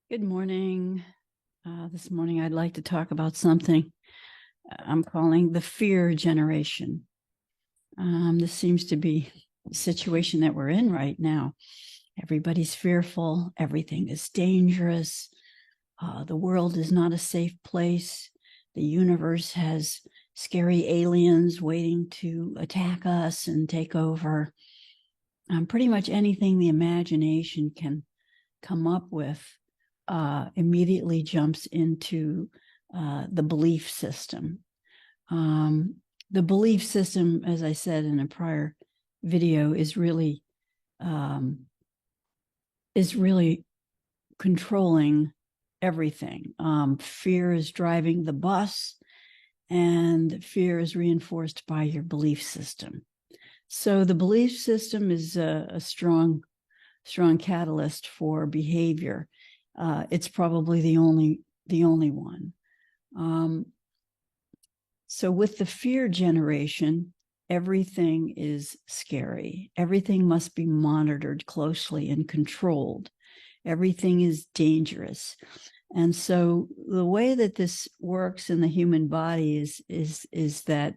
Good morning. This morning, I'd like to talk about something I'm calling the fear generation. This seems to be the situation that we're in right now. Everybody's fearful. Everything is dangerous. The world is not a safe place. The universe has scary aliens waiting to attack us and take over. Pretty much anything the imagination can come up with immediately jumps into the belief system. The belief system, as I said in a prior video, is really controlling everything. Fear is driving the bus, and fear is reinforced by your belief system. So the belief system is a strong catalyst for behavior. It's probably the only one. So with the fear generation, everything is scary. Everything must be monitored closely and controlled. Everything is dangerous. And so the way that this works in the human body is that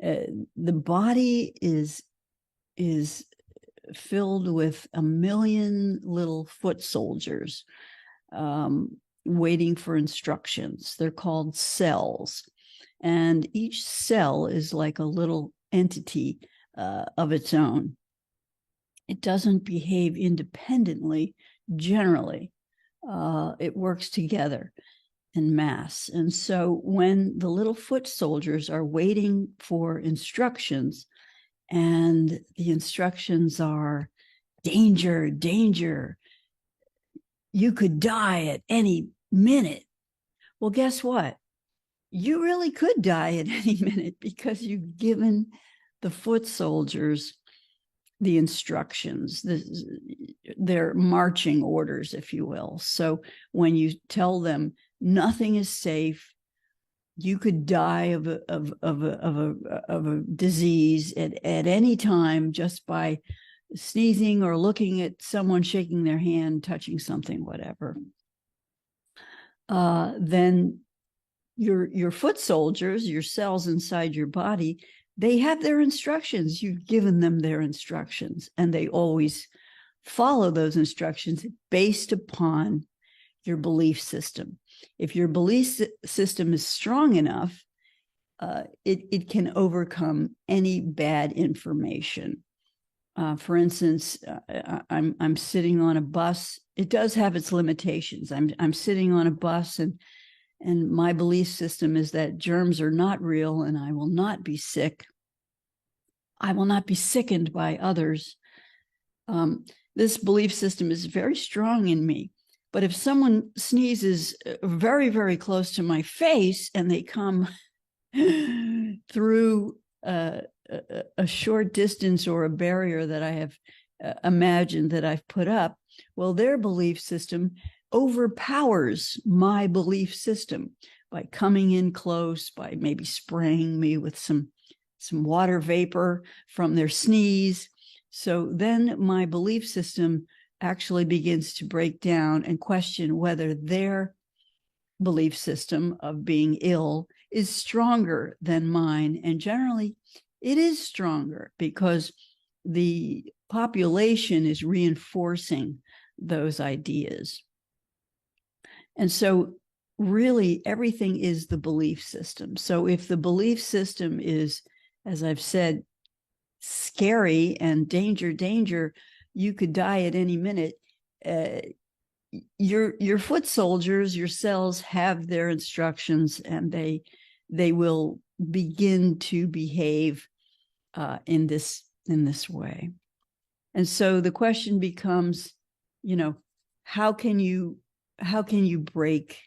the body is filled with a million little foot soldiers waiting for instructions. They're called cells. And each cell is like a little entity of its own. It doesn't behave independently, generally. It works together in mass. And so when the little foot soldiers are waiting for instructions, and the instructions are danger, danger, you could die at any minute. Well, guess what? You really could die at any minute because you've given the foot soldiers the instructions, their marching orders, if you will. So when you tell them nothing is safe, you could die of a disease at any time just by sneezing or looking at someone, shaking their hand, touching something, whatever. Then your foot soldiers, your cells inside your body, they have their instructions. You've given them their instructions, and they always follow those instructions based upon your belief system. If your belief system is strong enough, it can overcome any bad information. For instance, I'm sitting on a bus. It does have its limitations. I'm sitting on a bus, and my belief system is that germs are not real, and I will not be sick. I will not be sickened by others. This belief system is very strong in me. But if someone sneezes very, very close to my face and they come through a short distance or a barrier that I have imagined that I've put up, well, their belief system overpowers my belief system by coming in close, by maybe spraying me with some water vapor from their sneeze. So then my belief system actually begins to break down and question whether their belief system of being ill is stronger than mine. And generally, it is stronger because the population is reinforcing those ideas. And so really everything is the belief system. So if the belief system is, as I've said, scary and danger, danger, you could die at any minute. Your foot soldiers, your cells have their instructions, and they will begin to behave in this way. And so the question becomes, how can you break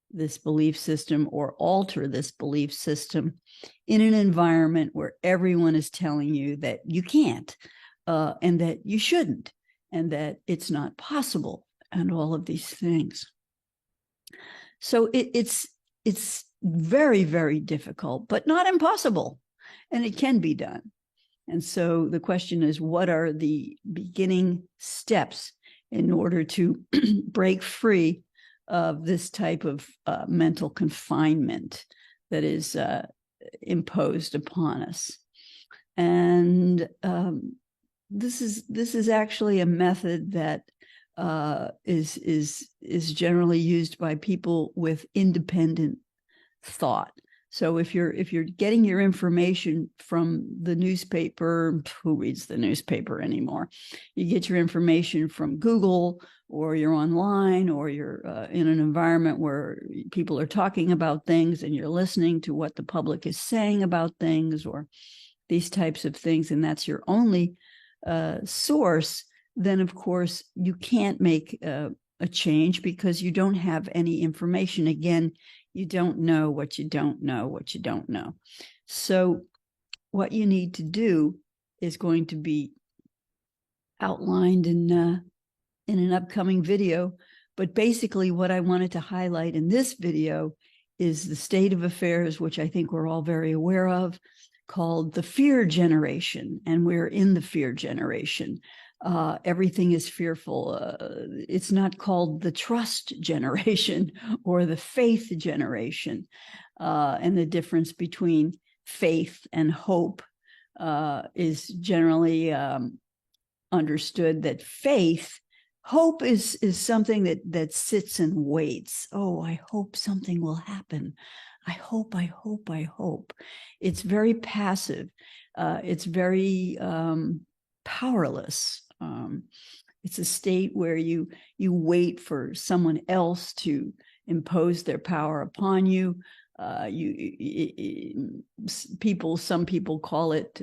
this belief system or alter this belief system in an environment where everyone is telling you that you can't, and that you shouldn't, and that it's not possible, and all of these things. So it's very, very difficult, but not impossible, and it can be done. And so the question is, what are the beginning steps in order to break free of this type of mental confinement that is imposed upon us. And this is actually a method that is generally used by people with independent thought. So if you're getting your information from the newspaper, who reads the newspaper anymore? You get your information from Google, or you're online, or you're in an environment where people are talking about things and you're listening to what the public is saying about things, or these types of things, and that's your only source, then of course you can't make a change because you don't have any information. Again, you don't know what you don't know what you don't know. So what you need to do is going to be outlined in an upcoming video. But basically what I wanted to highlight in this video is the state of affairs, which I think we're all very aware of, called the fear generation. And we're in the fear generation. Everything is fearful. It's not called the trust generation or the faith generation. And the difference between faith and hope is generally understood that hope is something that sits and waits. Oh, I hope something will happen. I hope. It's very passive. It's very powerless. It's a state where you wait for someone else to impose their power upon you. Some people call it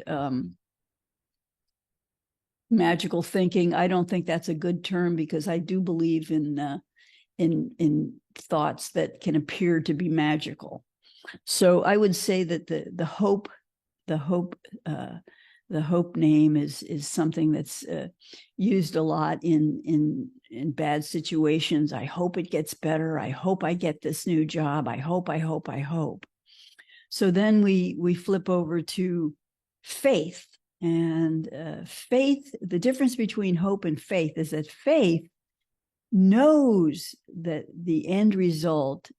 magical thinking. I don't think that's a good term, because I do believe in thoughts that can appear to be magical. So I would say that the hope name is something that's used a lot in bad situations. I hope it gets better. I hope I get this new job. I hope. So then we flip over to faith. And faith, the difference between hope and faith is that faith knows that the end result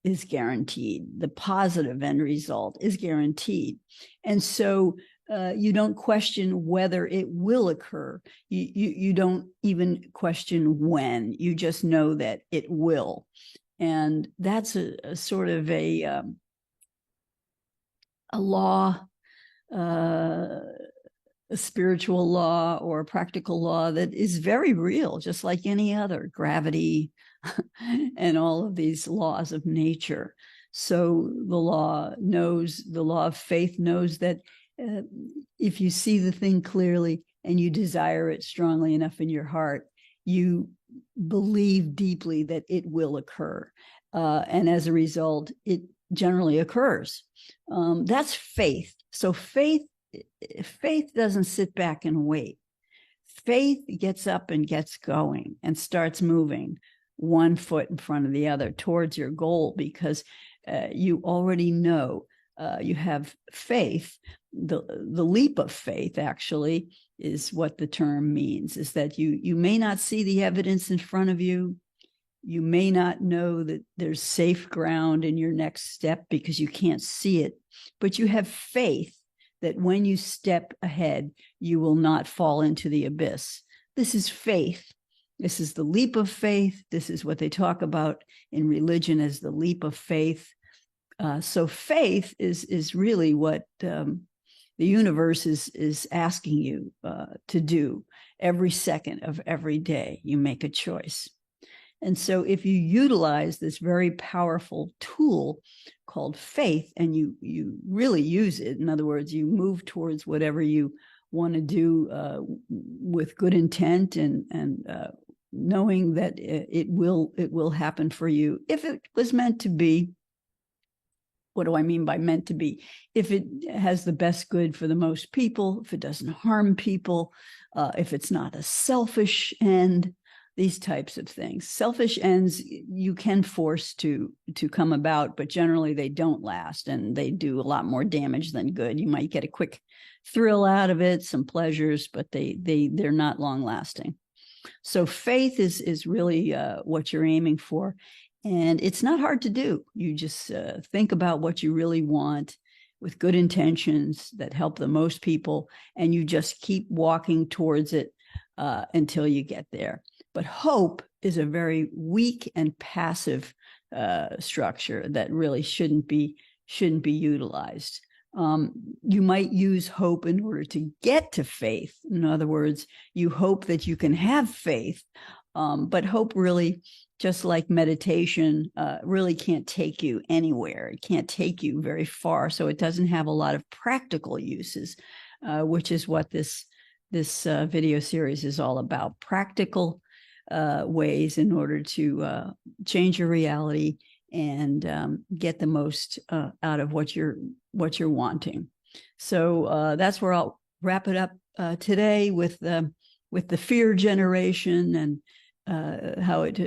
is guaranteed. The positive end result is guaranteed. And so you don't question whether it will occur. You don't even question when. You just know that it will. And that's a sort of a law, a spiritual law or a practical law that is very real, just like any other, gravity and all of these laws of nature. So the law of faith knows that if you see the thing clearly and you desire it strongly enough in your heart, you believe deeply that it will occur. And as a result, it generally occurs. That's faith. So faith doesn't sit back and wait. Faith gets up and gets going and starts moving one foot in front of the other towards your goal, because you already know, you have faith. The leap of faith actually is what the term means, is that you may not see the evidence in front of you. You may not know that there's safe ground in your next step because you can't see it, but you have faith that when you step ahead, you will not fall into the abyss. This is faith. This is the leap of faith. This is what they talk about in religion as the leap of faith. So faith is really what the universe is asking you to do every second of every day. You make a choice. And so if you utilize this very powerful tool called faith and you really use it, in other words, you move towards whatever you want to do with good intent and knowing that it will happen for you. If it was meant to be, what do I mean by meant to be? If it has the best good for the most people, if it doesn't harm people, if it's not a selfish end, these types of things. Selfish ends you can force to come about, but generally they don't last and they do a lot more damage than good. You might get a quick thrill out of it, some pleasures, but they're not long lasting. So faith is really what you're aiming for. And it's not hard to do. You just think about what you really want with good intentions that help the most people, and you just keep walking towards it until you get there. But hope is a very weak and passive structure that really shouldn't be utilized. You might use hope in order to get to faith. In other words, you hope that you can have faith, but hope really, just like meditation, really can't take you anywhere. It can't take you very far. So it doesn't have a lot of practical uses, which is what this video series is all about. Practical ways in order to change your reality and get the most out of what you're wanting. So that's where I'll wrap it up today with the fear generation and how it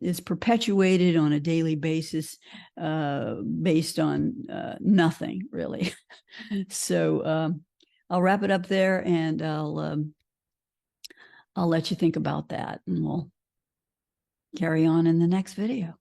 is perpetuated on a daily basis based on nothing really. So I'll wrap it up there, and I'll let you think about that, and we'll carry on in the next video.